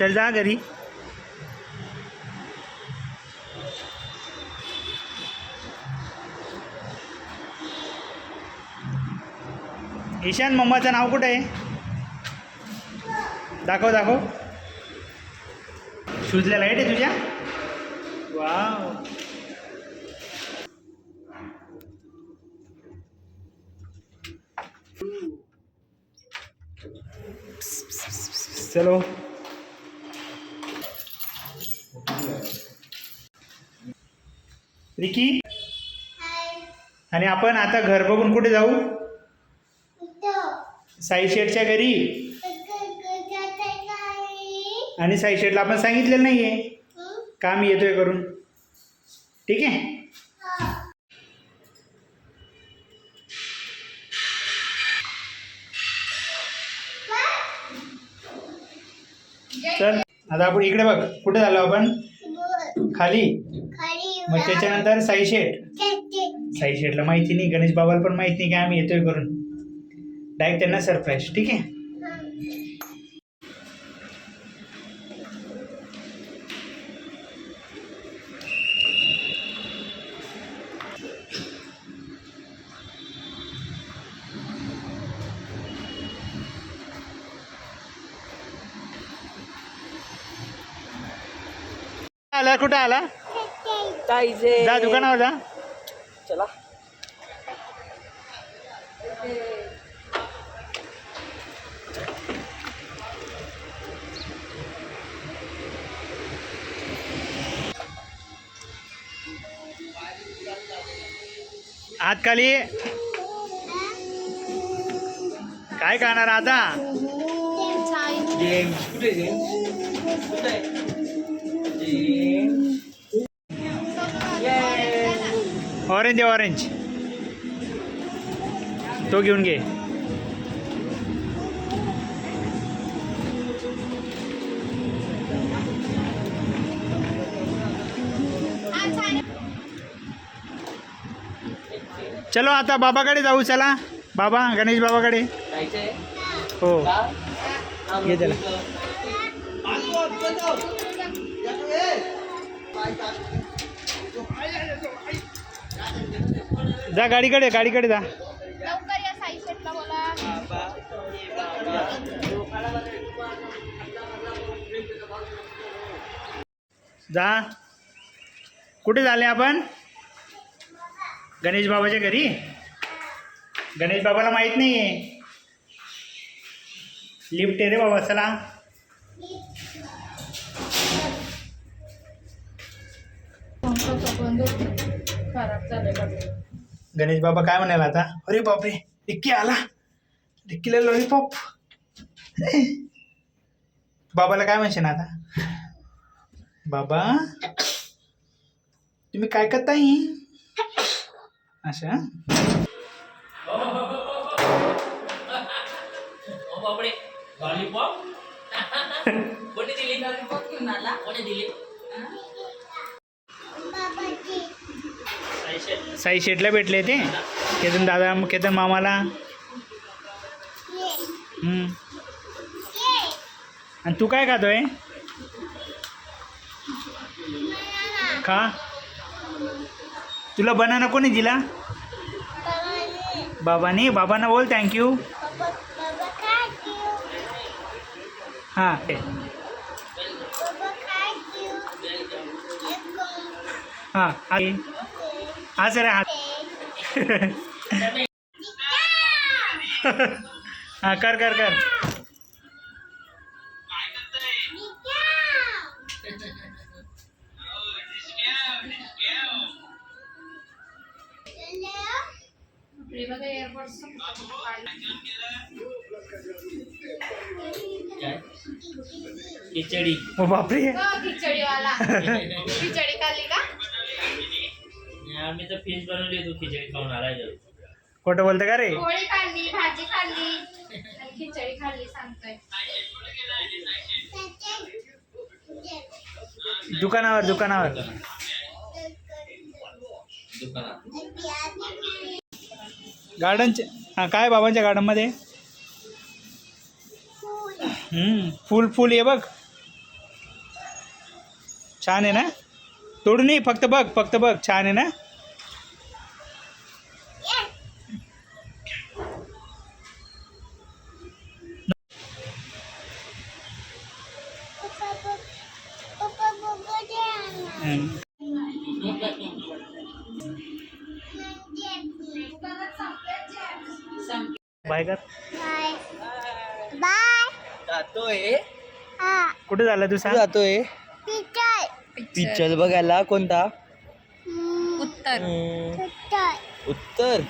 चल जा घरी. ईशान मम्माचं नाव कुठं आहे? दाखव दाखव. शूजला लाईट आहे तुझ्या? वाव. चलो. रिकी, आणि आपण आता घर बघून कुठे जाऊ? साई शेठच्या घरी. आणि साई शेठला आपण सांगितलेलं नाहीये काम येतोय करून. ठीक आहे. चल आता आपण इकडे बघ. कुठे झालो आपण? खाली. मग त्याच्यानंतर साई शेठ. साई शेठला माहिती नाही, गणेश बाबाला पण माहिती नाही की आम्ही येतोय करून. डायरेक्ट त्यांना सरप्राईज. ठीक आहे. आला? कुठं आला? जा दुकानावर जा. चला. हात खाली. काय खाणार आता? ऑरेंज आहे, ऑरेंज. तो घेऊन घे. चलो आता बाबाकडे जाऊ. चला बाबा, गणेश बाबाकडे. हो घे त्याला. जा गाडीकडे, गाडीकडे जा. जा. कुठे झाले आपण? गणेश बाबाच्या घरी. गणेश बाबाला माहित नाही आहे. लिफ्ट आहे रे बाबा. चला. गणेश बाबा काय म्हणाला आता? अरे बापरे, रिक्की आला. रिक्कीला लॉलीपॉप. बाबाला काय म्हणशील आता? बाबा तुम्ही काय करताय? अच्छा. साई शेठला भेटले ते. केतन दादा, केतन मामाला. आणि तू काय खातोय? खा. तुला बनाना कोणी दिला? बाबाने. बाबांना बोल थँक्यू. हां हां हा सर. हां कर कर कर. खिचडी. ओ बापरे. खिचडीवाला. खिचडी खाल्ली का? आम्ही तर फिश बनवली, तू खिचडी खाऊन आलाय. खोटं बोलतं का रे? पोळी खाल्ली, भाजी खाल्ली आणि खिचडी खाल्ली सांगतोय. दुकानावर दुकानावर. गार्डनचे. हां काय बाबांच्या गार्डनमध्ये? फुल फुल ये बघ. छान आहे ना? तोडू नाही, फक्त बघ छान आहे ना? हम्म. बाय कर. जातोय कुठे झाला तू सांग? जातोय पिक्चर बघायला. कोणता? उत्तर उत्तर.